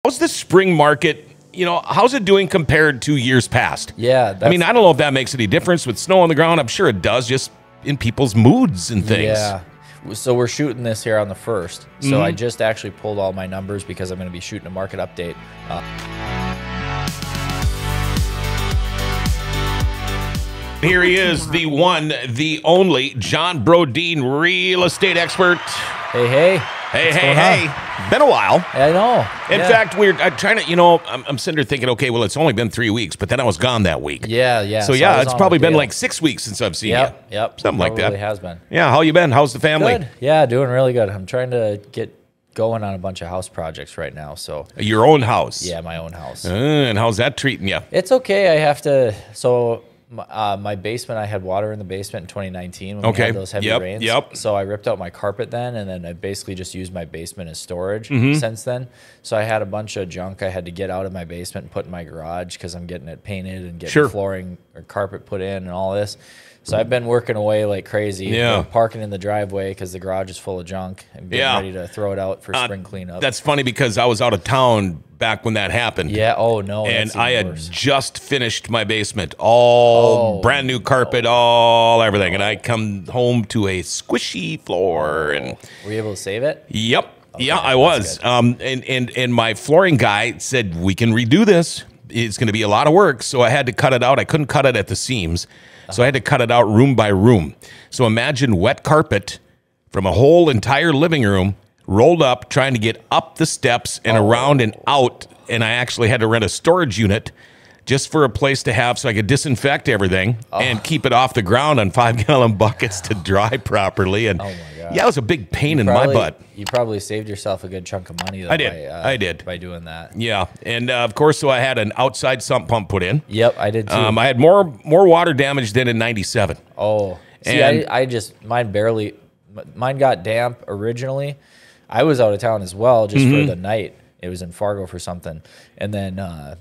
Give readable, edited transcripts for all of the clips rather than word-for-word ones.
How's the spring market? How's it doing compared to years past? Yeah. I mean, I don't know if that makes any difference with snow on the ground. I'm sure it does, just in people's moods and things. Yeah. So we're shooting this here on the 1st. So I just actually pulled all my numbers because I'm going to be shooting a market update. Here he is, the one, the only John Brodeen, real estate expert. Hey, hey. Hey. Been a while. I know. In fact, I'm trying to, I'm sitting there thinking, okay, well, it's only been 3 weeks, but then I was gone that week. Yeah. So yeah, it's probably been like 6 weeks since I've seen you. Yep. Something like that. Probably has been. Yeah, how you been? How's the family? Good. Yeah, doing really good. I'm trying to get going on a bunch of house projects right now. So Your own house? yeah, my own house. And how's that treating you? It's okay. I have to. So my basement, I had water in the basement in 2019 when we had those heavy rains. So I ripped out my carpet then, and then I basically just used my basement as storage since then. So I had a bunch of junk I had to get out of my basement and put in my garage because I'm getting it painted and getting flooring or carpet put in and all this. So I've been working away like crazy, parking in the driveway because the garage is full of junk and getting ready to throw it out for spring cleanup. That's funny because I was out of town back when that happened. Yeah. Oh no. And I had just finished my basement, all brand new carpet, all everything, and I come home to a squishy floor. And were you able to save it? Yep. Okay, yeah, I was. And my flooring guy said we can redo this. It's going to be a lot of work, so I had to cut it out. I couldn't cut it at the seams, so I had to cut it out room by room. So imagine wet carpet from a whole entire living room rolled up, trying to get up the steps and around and out. And I actually had to rent a storage unit just for a place to have so I could disinfect everything and keep it off the ground on 5-gallon buckets to dry properly. And yeah, it was a big pain in my butt. You probably saved yourself a good chunk of money. Though, I did. By doing that. Yeah. And of course, so I had an outside sump pump put in. Yep, I did too. I had more water damage than in 97. Oh, see, I just, mine got damp originally. I was out of town as well just for the night. It was in Fargo for something. And then I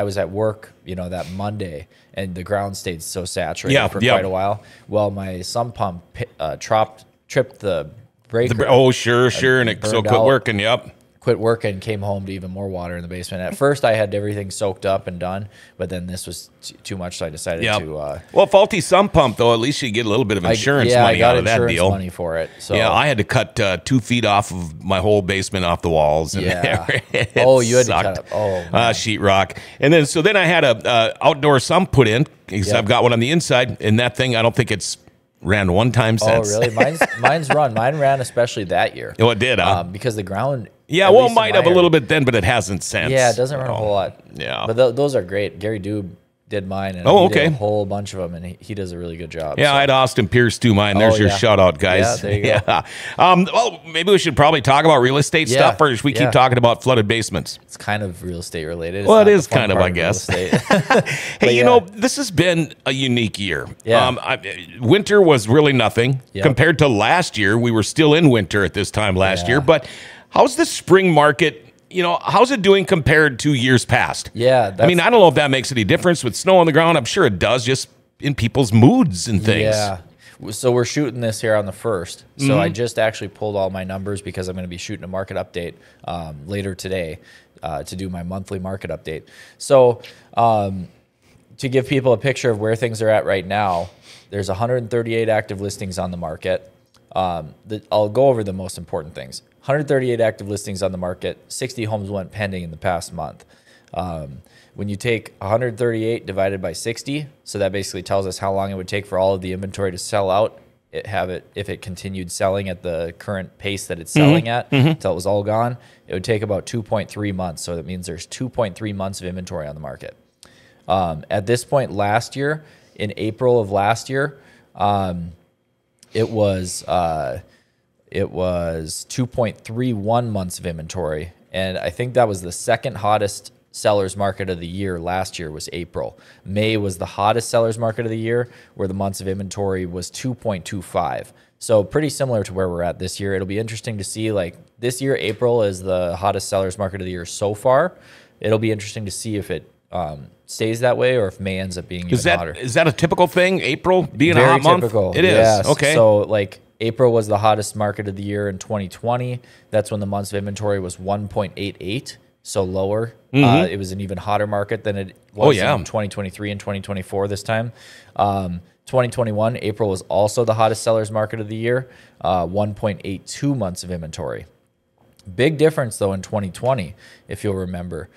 was at work, that Monday, and the ground stayed so saturated for quite a while. Well, my sump pump tripped the breaker. Sure. And it quit working, Quit working, came home to even more water in the basement. At first, I had everything soaked up and done, but then this was too much, so I decided to... well, faulty sump pump, though, at least you get a little bit of insurance money out of that deal. I got insurance money for it. So. Yeah, I had to cut 2 feet off of my whole basement off the walls. And you had to cut up. Sheetrock. And then I had a outdoor sump put in, because I've got one on the inside, and that thing, I don't think it's ran one time since. Oh, really? Mine's run. Mine ran especially that year. Oh, it did, huh? Because the ground... Yeah, well, it might have a little bit then, but it hasn't since. Yeah, it doesn't run a whole lot. Yeah. But those are great. Gary Dube did mine, and he did a whole bunch of them, and he does a really good job. Yeah, I had Austin Pierce do mine. There's your shout-out, guys. Yeah, there you go. Well, maybe we should probably talk about real estate stuff, or should we keep talking about flooded basements? It's kind of real estate related. Well, it is kind of, I guess. Hey, but this has been a unique year. Yeah. Winter was really nothing. Compared to last year. We were still in winter at this time last year, but... How's the spring market, how's it doing compared to years past? Yeah. I mean, I don't know if that makes any difference with snow on the ground. I'm sure it does, just in people's moods and things. Yeah. So we're shooting this here on the 1st. So I just actually pulled all my numbers because I'm going to be shooting a market update later today to do my monthly market update. So to give people a picture of where things are at right now, there's 138 active listings on the market. I'll go over the most important things. 138 active listings on the market. 60 homes went pending in the past month. When you take 138 divided by 60, so that basically tells us how long it would take for all of the inventory to sell out. If it continued selling at the current pace that it's selling at until it was all gone, it would take about 2.3 months. So that means there's 2.3 months of inventory on the market. At this point last year, in April of last year, it was 2.31 months of inventory, and I think that was the second hottest seller's market of the year. Last year was April. May was the hottest seller's market of the year, where the months of inventory was 2.25. So pretty similar to where we're at this year. It'll be interesting to see, like this year, April is the hottest seller's market of the year so far. It'll be interesting to see if it stays that way or if May ends up being even hotter. Is that a typical thing, April being Very a hot typical. month? It is. Yes. Okay. So like April was the hottest market of the year in 2020. That's when the months of inventory was 1.88, so lower. It was an even hotter market than it was in 2023 and 2024 this time. 2021, April was also the hottest sellers market of the year, 1.82 months of inventory. Big difference, though, in 2020, if you'll remember.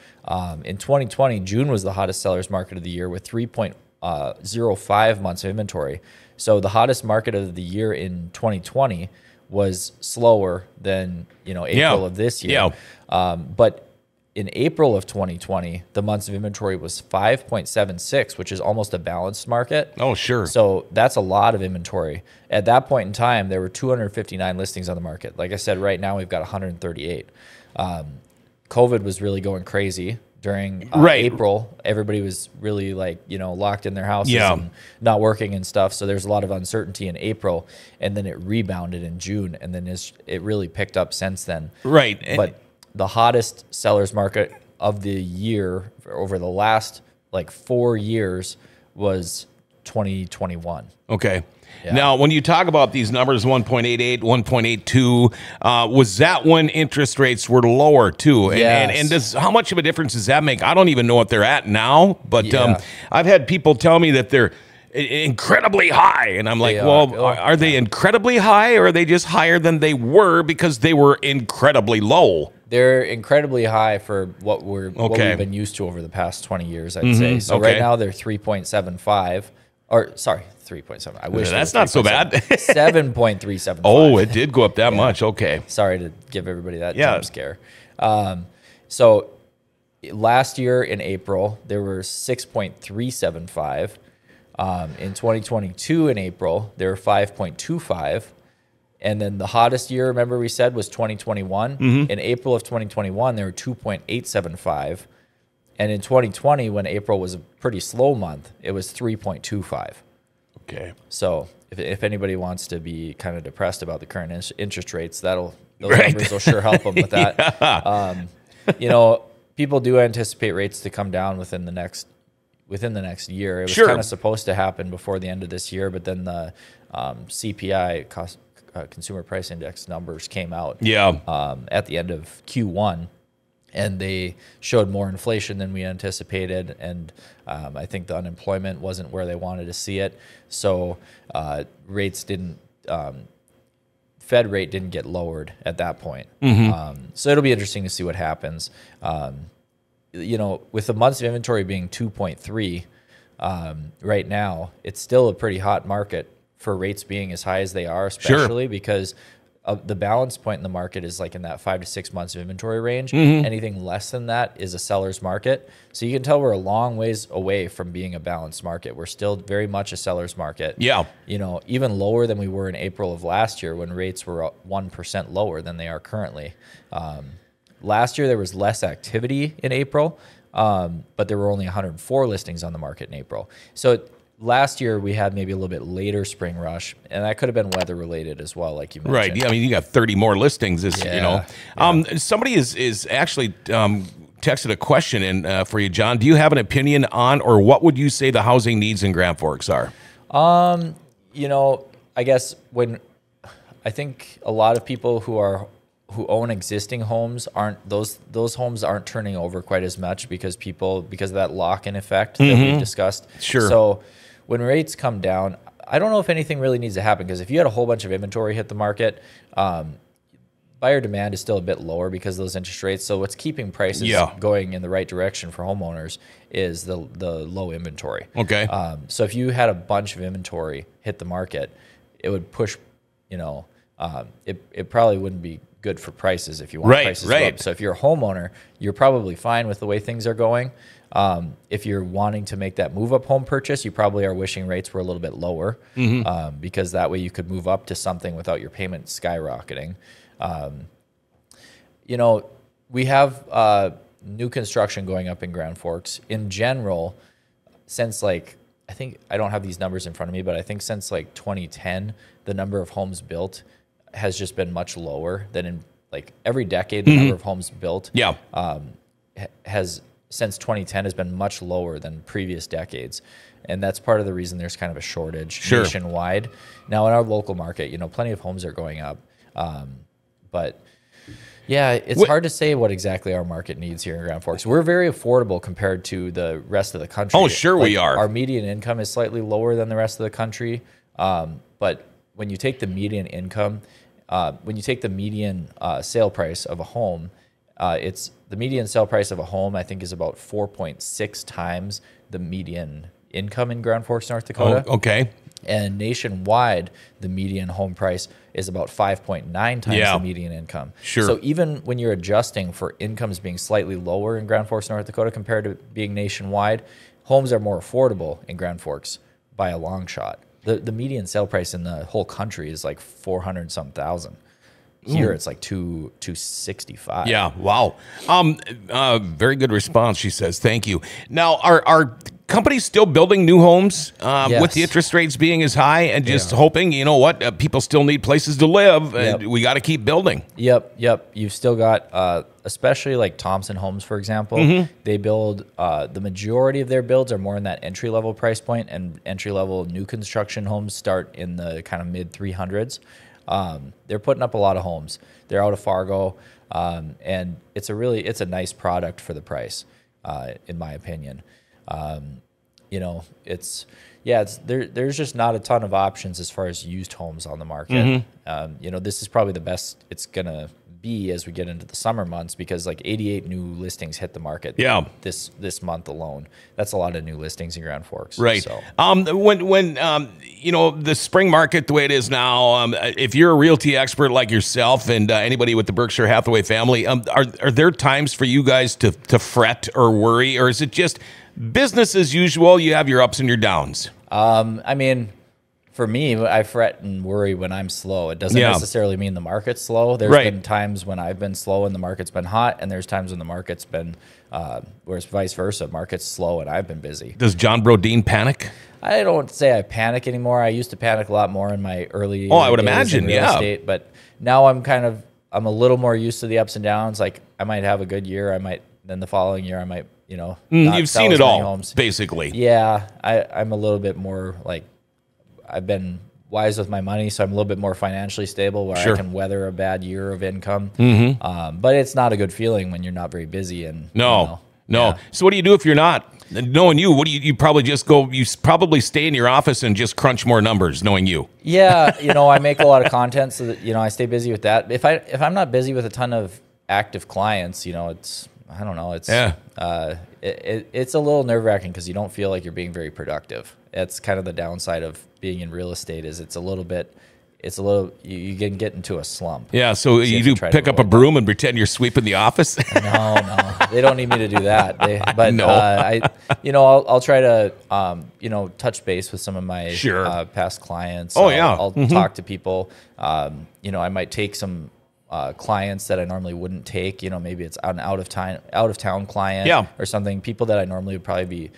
In 2020, June was the hottest sellers market of the year with 3.05 months of inventory. So the hottest market of the year in 2020 was slower than April of this year. But in April of 2020, the months of inventory was 5.76, which is almost a balanced market. Oh, sure. So that's a lot of inventory. At that point in time, there were 259 listings on the market. Like I said, right now we've got 138. COVID was really going crazy during April. Everybody was really locked in their houses and not working and stuff. So there's a lot of uncertainty in April, and then it rebounded in June, and then it really picked up since then. Right. But the hottest sellers market of the year over the last 4 years was 2021. Okay. Yeah. Now, when you talk about these numbers, 1.88, 1.82, was that when interest rates were lower too? And how much of a difference does that make? I don't even know what they're at now, but I've had people tell me that they're incredibly high, and I'm like, are they incredibly high, or are they just higher than they were because they were incredibly low? They're incredibly high for what we've been used to over the past 20 years, I'd say. So right now they're 3.75, or sorry, 3.7. I wish that's not so bad. 7.375. Oh, it did go up that much. Okay. Sorry to give everybody that jump scare. So last year in April, there were 6.375. In 2022 in April, there were 5.25. And then the hottest year, remember we said, was 2021. In April of 2021, there were 2.875. And in 2020, when April was a pretty slow month, it was 3.25. Okay. So if anybody wants to be kind of depressed about the current interest rates, those numbers will sure help them with that. People do anticipate rates to come down within the next year. It was kind of supposed to happen before the end of this year, but then the CPI, Consumer Price Index numbers came out at the end of Q1, and they showed more inflation than we anticipated, and I think the unemployment wasn't where they wanted to see it, so rates didn't. Fed rate didn't get lowered at that point. So it'll be interesting to see what happens. With the months of inventory being 2.3 right now, it's still a pretty hot market for rates being as high as they are, especially because of the balance point in the market is in that 5 to 6 months of inventory range. Anything less than that is a seller's market. So you can tell we're a long ways away from being a balanced market. We're still very much a seller's market. Yeah. Even lower than we were in April of last year when rates were 1% lower than they are currently. Last year, there was less activity in April, but there were only 104 listings on the market in April. So last year, we had maybe a little bit later spring rush, and that could have been weather related as well, like you mentioned. Right. Yeah. I mean, you got 30 more listings. Somebody is actually texted a question in for you, John. Do you have an opinion on, or what would you say the housing needs in Grand Forks are? I guess I think a lot of people who own existing homes those homes aren't turning over quite as much because of that lock-in effect that we've discussed. Sure. So when rates come down, I don't know if anything really needs to happen, because if you had a whole bunch of inventory hit the market, buyer demand is still a bit lower because of those interest rates. So what's keeping prices going in the right direction for homeowners is the low inventory. Okay. So if you had a bunch of inventory hit the market, it would push, it probably wouldn't be good for prices if you want prices to go up. So if you're a homeowner, you're probably fine with the way things are going. If you're wanting to make that move up home purchase, you probably are wishing rates were a little bit lower, because that way you could move up to something without your payment skyrocketing. We have new construction going up in Grand Forks in general since I think, I don't have these numbers in front of me, but I think since 2010, the number of homes built has just been much lower than in every decade. The number of homes built has since 2010 has been much lower than previous decades. And that's part of the reason there's kind of a shortage nationwide. Now, in our local market, you know, plenty of homes are going up. But yeah, it's hard to say what exactly our market needs here in Grand Forks. We're very affordable compared to the rest of the country. Oh, sure, we are. Our median income is slightly lower than the rest of the country. But when you take the median income, when you take the median sale price of a home, the median sale price of a home, I think, is about 4.6 times the median income in Grand Forks, North Dakota. Oh, okay. And nationwide, the median home price is about 5.9 times the median income. Sure. So even when you're adjusting for incomes being slightly lower in Grand Forks, North Dakota, compared to being nationwide, homes are more affordable in Grand Forks by a long shot. The median sale price in the whole country is like 400-some thousand. Here it's like 265. Yeah. Wow. Very good response. She says, "Thank you." Now, are companies still building new homes with the interest rates being as high and just hoping, you know what, people still need places to live and we got to keep building? Yep. You've still got, especially like Thompson Homes, for example, they build, the majority of their builds are more in that entry level price point, and entry level new construction homes start in the kind of mid 300s. They're putting up a lot of homes. They're out of Fargo, and it's a nice product for the price, in my opinion. You know, there's just not a ton of options as far as used homes on the market. You know, this is probably the best it's gonna be as we get into the summer months, because like 88 new listings hit the market this month alone. That's a lot of new listings in Grand Forks. Right. So. When you know, the spring market the way it is now, if you're a realty expert like yourself and anybody with the Berkshire Hathaway family, are there times for you guys to fret or worry, or is it just business as usual? You have your ups and your downs. I mean, for me, I fret and worry when I'm slow. It doesn't necessarily mean the market's slow. There's been times when I've been slow and the market's been hot, and there's times when the market's been, where it's vice versa. Market's slow and I've been busy. Does John Brodeen panic? I don't say I panic anymore. I used to panic a lot more in my early I would days imagine, in real estate, but now I'm a little more used to the ups and downs. Like, I might have a good year. Then the following year I might, you know, you've seen it all, homes. Basically. Yeah, I'm a little bit more like, I've been wise with my money, so I'm a little bit more financially stable where I can weather a bad year of income. But it's not a good feeling when you're not very busy. And No. So what do you do if you're not? Knowing you, what do you probably just go, you probably stay in your office and just crunch more numbers, knowing you. Yeah, you know, I make a lot of content so that, you know, I stay busy with that. If I'm not busy with a ton of active clients, you know, it's a little nerve-wracking because you don't feel like you're being very productive. That's kind of the downside of being in real estate, is you can get into a slump. Yeah, so you do pick up a broom and pretend you're sweeping the office? No, they don't need me to do that. I'll try to, touch base with some of my past clients. I'll talk to people. I might take some clients that I normally wouldn't take. You know, maybe it's an out of town client or something. People that I normally would probably be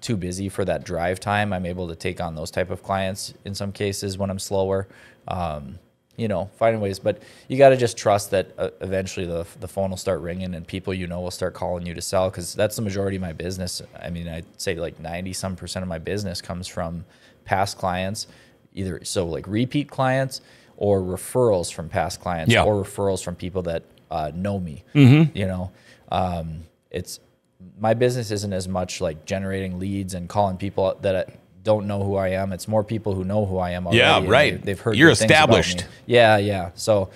too busy for that drive time, I'm able to take on those type of clients in some cases when I'm slower. Finding ways, but you got to just trust that eventually the phone will start ringing and people will start calling you to sell, because that's the majority of my business. I mean, I'd say like 90% of my business comes from past clients, either like repeat clients or referrals from past clients or referrals from people that know me. It's my business isn't as much like generating leads and calling people that don't know who I am. It's more people who know who I am already. Yeah, right. They've heard you're good things about established. me. Yeah. So,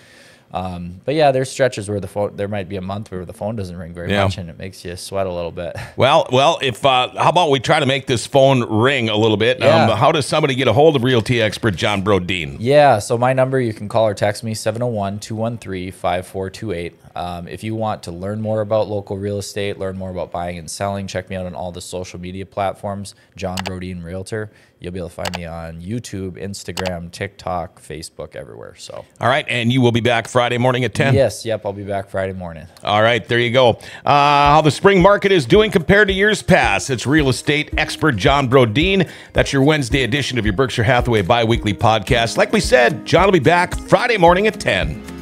but yeah, there's stretches where there might be a month where the phone doesn't ring very much, and it makes you sweat a little bit. Well, if how about we try to make this phone ring a little bit? Yeah. How does somebody get a hold of realty expert John Brodeen? Yeah, so my number, you can call or text me, 701-213-5428. If you want to learn more about local real estate, learn more about buying and selling, check me out on all the social media platforms, John Brodeen Realtor. You'll be able to find me on YouTube, Instagram, TikTok, Facebook, everywhere. So, all right, and you will be back Friday morning at 10? Yep, I'll be back Friday morning. All right, there you go. How the spring market is doing compared to years past. It's real estate expert John Brodeen. That's your Wednesday edition of your Berkshire Hathaway Biweekly podcast. Like we said, John will be back Friday morning at 10.